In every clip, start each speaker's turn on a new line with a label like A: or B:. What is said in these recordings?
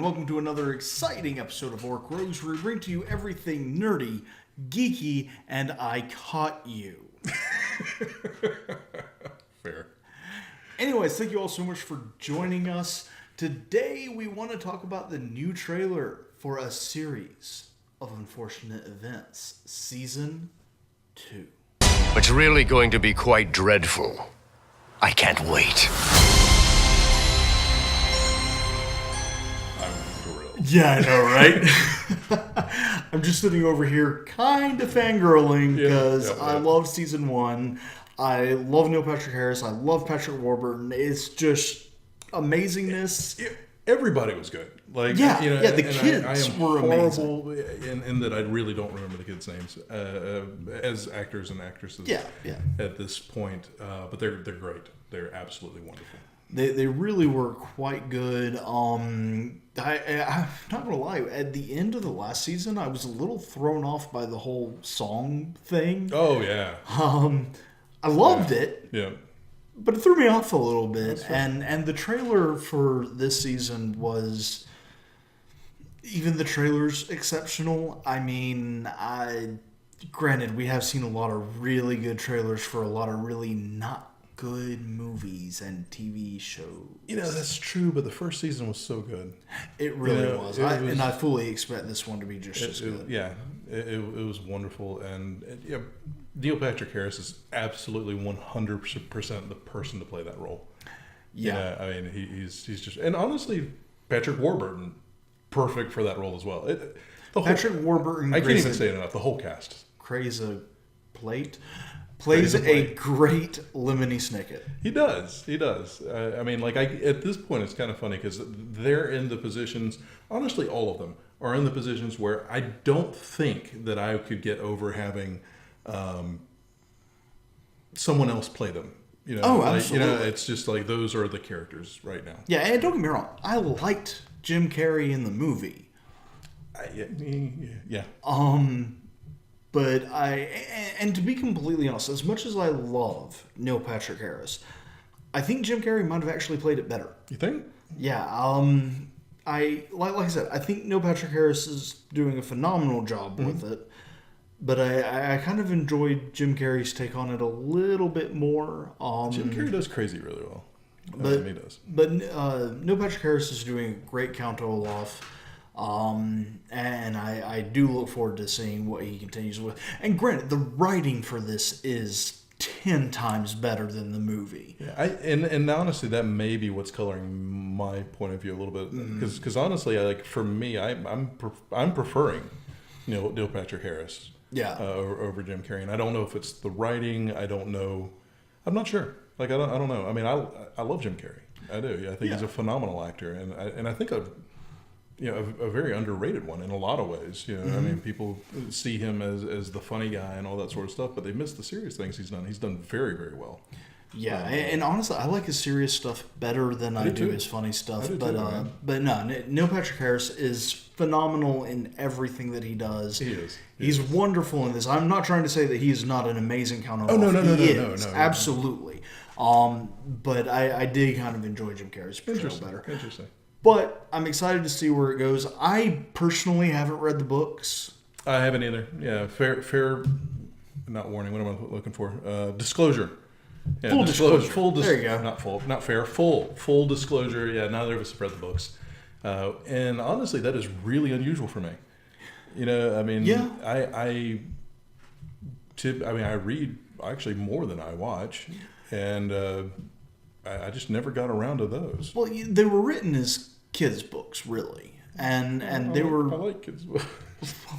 A: and welcome to another exciting episode of Orc Love, where we bring to you everything nerdy, geeky, and I caught you.
B: Fair.
A: Anyways, thank you all so much for joining us. Today we want to talk about the new trailer for a series of unfortunate events, Season 2.
C: It's really going to be quite dreadful. I can't wait.
B: I'm thrilled.
A: Yeah, I know, right? I'm just sitting over here kind of fangirling because I love Season 1. I love Neil Patrick Harris. I love Patrick Warburton. It's just amazingness.
B: Everybody was good. Like,
A: the kids
B: I am
A: were
B: horrible
A: amazing.
B: in that I really don't remember the kids' names as actors and actresses. At this point, but they're great. They're absolutely wonderful.
A: They really were quite good. I'm not gonna lie. At the end of the last season, I was a little thrown off by the whole song thing.
B: Oh yeah.
A: I loved it.
B: Yeah.
A: But it threw me off a little bit. And the trailer for this season was, even the trailer's exceptional. I mean, granted, we have seen a lot of really good trailers for a lot of really not good movies and TV shows.
B: That's true, but the first season was so good.
A: It really was. And I fully expect this one to be just as good.
B: It was wonderful. And Neil Patrick Harris is absolutely 100% the person to play that role. Yeah. I mean, he's just... And honestly, Patrick Warburton, perfect for that role as well.
A: Patrick Warburton...
B: I can't even say it enough. The whole cast.
A: Plays a great Lemony Snicket.
B: He does. I mean, at this point, it's kind of funny because they're in the positions... Honestly, all of them are in the positions where I don't think that I could get over having... someone else play them.
A: Absolutely.
B: It's just like those are the characters right now.
A: Yeah, and don't get me wrong, I liked Jim Carrey in the movie.
B: Yeah.
A: But and to be completely honest, as much as I love Neil Patrick Harris, I think Jim Carrey might have actually played it better.
B: You think?
A: Yeah. Like I said, I think Neil Patrick Harris is doing a phenomenal job with it. But I kind of enjoyed Jim Carrey's take on it a little bit more.
B: Jim Carrey does crazy really well. He does.
A: But Neil Patrick Harris is doing a great Count Olaf. And I do look forward to seeing what he continues with. And granted, the writing for this is 10 times better than the movie.
B: Yeah, and honestly, that may be what's coloring my point of view a little bit. Because honestly, for me, I'm preferring Neil Patrick Harris.
A: Yeah.
B: Over Jim Carrey, and I don't know if it's the writing. I don't know. I'm not sure. I don't know. I mean, I love Jim Carrey. I do. I think he's a phenomenal actor, and I think a very underrated one in a lot of ways. I mean, people see him as the funny guy and all that sort of stuff, but they miss the serious things he's done. He's done very, very well.
A: Yeah, and honestly, I like his serious stuff better than I do his funny stuff. But no, Neil Patrick Harris is phenomenal in everything that he does.
B: He is.
A: He's wonderful in this. I'm not trying to say that he's not an amazing Count Olaf. No, absolutely. But I did kind of enjoy Jim Carrey's portrayal better.
B: Interesting.
A: But I'm excited to see where it goes. I personally haven't read the books.
B: I haven't either. Yeah, fair. Not warning. What am I looking for? Disclosure. Yeah,
A: full disclosure.
B: There you go. Not fair. Full disclosure. Yeah, neither of us have read the books, and honestly, that is really unusual for me. I mean, I read actually more than I watch, and I just never got around to those.
A: Well, they were written as kids' books, really, and they were.
B: I like kids' books.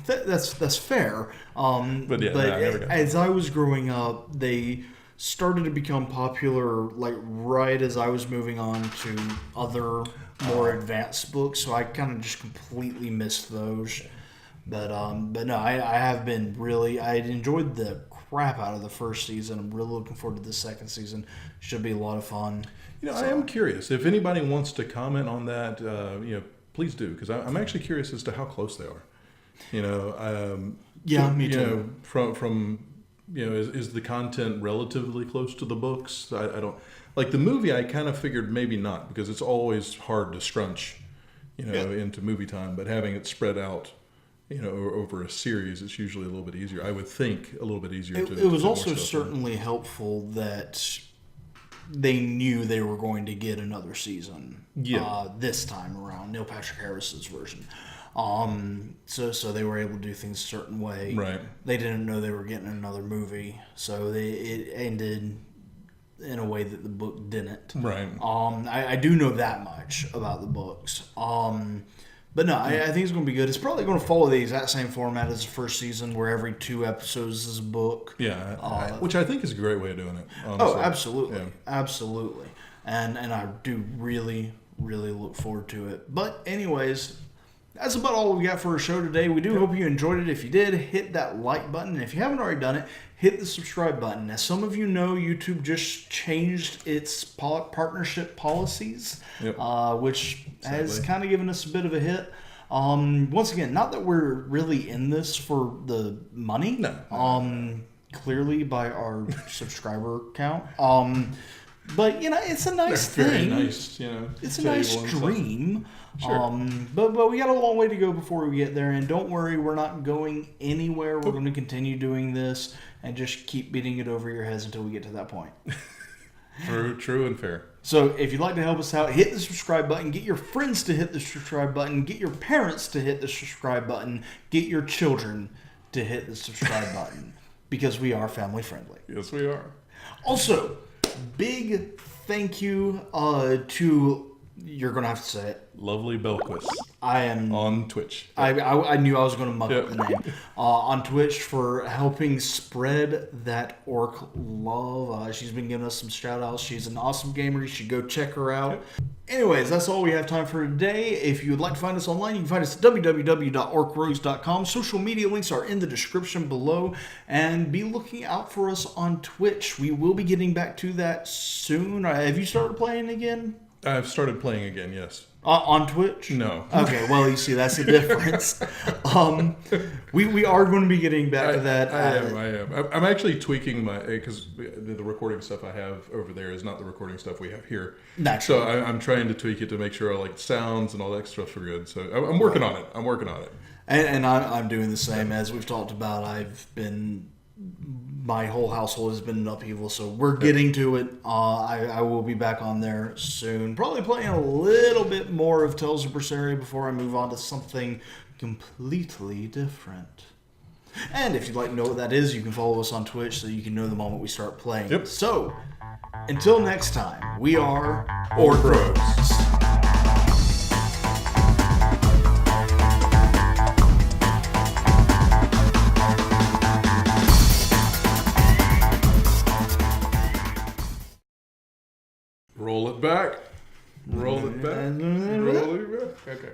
A: That's fair.
B: I never got
A: as I was growing up, they started to become popular right as I was moving on to other more advanced books, so I kind of just completely missed those. But no, I have been really... I enjoyed the crap out of the first season. I'm really looking forward to the second season. Should be a lot of fun.
B: I am curious. If anybody wants to comment on that, please do, because I'm actually curious as to how close they are.
A: Me too.
B: From is the content relatively close to the books? I don't like the movie. I kind of figured maybe not, because it's always hard to scrunch, into movie time, but having it spread out, over a series, it's usually a little bit easier. I would think a little bit easier.
A: It was also certainly helpful that they knew they were going to get another season. This time around, Neil Patrick Harris's version. So they were able to do things a certain way.
B: Right.
A: They didn't know they were getting another movie, so it ended in a way that the book didn't.
B: Right.
A: I do know that much about the books. But no, I think it's going to be good. It's probably going to follow the exact same format as the first season, where every 2 episodes is a book.
B: Yeah, which I think is a great way of doing it. Honestly.
A: Oh, absolutely,
B: Yeah.
A: absolutely, and I do really, really look forward to it. But anyways, that's about all we got for our show today. We do hope you enjoyed it. If you did, hit that like button. And if you haven't already done it, hit the subscribe button. As some of you know, YouTube just changed its partnership policies, which has kind of given us a bit of a hit. Once again, not that we're really in this for the money.
B: No.
A: Clearly by our subscriber count. But it's a nice
B: They're
A: thing.
B: very nice,
A: It's a nice
B: table and stuff.
A: dream.
B: Sure.
A: But we got a long way to go before we get there. And don't worry, we're not going anywhere. We're going to continue doing this and just keep beating it over your heads until we get to that point.
B: True and fair.
A: So if you'd like to help us out, hit the subscribe button. Get your friends to hit the subscribe button. Get your parents to hit the subscribe button. Get your children to hit the subscribe button. Because we are family friendly.
B: Yes, we are.
A: Also, big thank you to, you're going to have to say it,
B: Lovely Belquis
A: I am
B: on Twitch.
A: I knew I was going to muck up the name. On Twitch for helping spread that Orc Love. She's been giving us some shout outs. She's an awesome gamer. You should go check her out. Anyways, that's all we have time for today. If you would like to find us online, you can find us at www.orcrogues.com. Social media links are in the description below. And be looking out for us on Twitch. We will be getting back to that soon. Have you started playing again?
B: I've started playing again, yes.
A: On Twitch?
B: No.
A: Okay, well, you see, that's the difference. We are going to be getting back to that.
B: I am. I'm actually tweaking because the recording stuff I have over there is not the recording stuff we have here.
A: Naturally.
B: So I'm trying to tweak it to make sure sounds and all that stuff are good. So I'm working on it.
A: And I'm doing the same. As we've talked about, my whole household has been in upheaval, so we're getting to it. I will be back on there soon. Probably playing a little bit more of Tales of Berseria before I move on to something completely different. And if you'd like to know what that is, you can follow us on Twitch so you can know the moment we start playing.
B: Yep.
A: So, until next time, we are Orc Rogues.
B: Roll it back. Roll it back. Roll it back. Okay.